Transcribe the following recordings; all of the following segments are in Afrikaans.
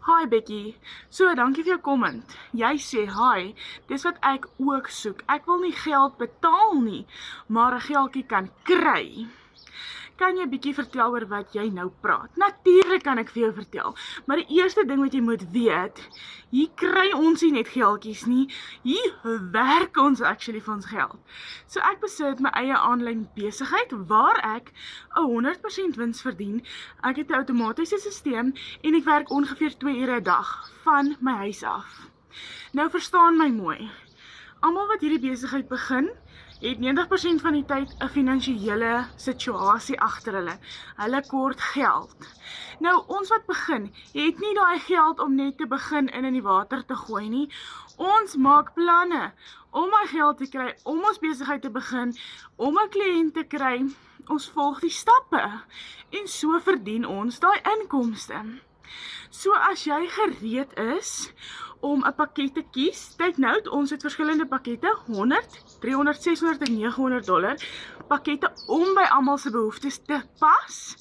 Hi Becky, so dankie vir jou comment. Jy sê hi, dis wat ek ook soek. Ek wil nie geld betaal nie, maar 'n geldjie kan kry. Kan jy bietjie vertel oor wat jy nou praat? Natuurlik kan ek vir jou vertel, maar die eerste ding wat jy moet weet, hier kry ons nie net geldjies nie, hier werk ons actually vir ons geld. So ek besit my eie aanlyn besigheid waar ek 100% wins verdien. Ek het 'n outomatiese stelsel en ek werk ongeveer 2 ure 'n dag van my huis af. Nou verstaan my mooi. Almal wat hierdie besigheid begin, het 90% van die tyd 'n finansiële situasie agter hulle. Hulle kort geld. Nou, ons wat begin, het nie daai geld om net te begin in die water te gooi nie. Ons maak planne om my geld te kry, om ons besigheid te begin, om 'n kliënt te kry. Ons volg die stappe en so verdien ons daai inkomste. So as jy gereed is om 'n pakket te kies, kyk nou, ons het verskillende pakkette, 100, 300, 600 en $900 pakkette om by almal se behoeftes te pas.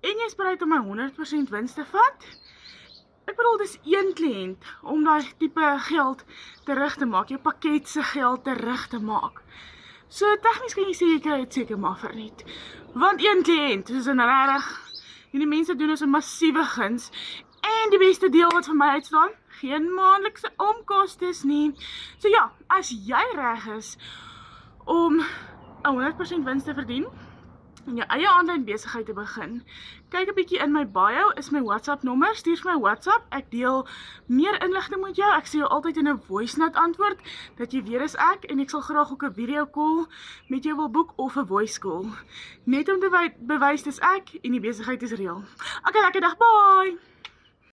En jy is bereid om my 100% wins te vat? Ek bedoel, dis een kliënt om daai tipe geld terug te maak, jou pakket se geld terug te maak. So tegnies kan jy sê jy kry dit seker maar verniet. Want een kliënt, soos in regtig, hierdie mense doen ons 'n massiewe guns. En die beste deel wat vir my uitstaan, geen maandelikse omkostes nie. So ja, as jy reg is om 'n 100% wins te verdien, en jou eie aanlyn besigheid te begin, kyk 'n bietjie in my bio, is my WhatsApp nommer, stuur vir my WhatsApp, ek deel meer inligting met jou, ek sê jou altyd in 'n voice note antwoord, dat jy weet is ek, en ek sal graag ook 'n video call met jou wil boek, of 'n voice call, net om te bewys dis ek, en die besigheid is reël. Okay, lekker dag, bye!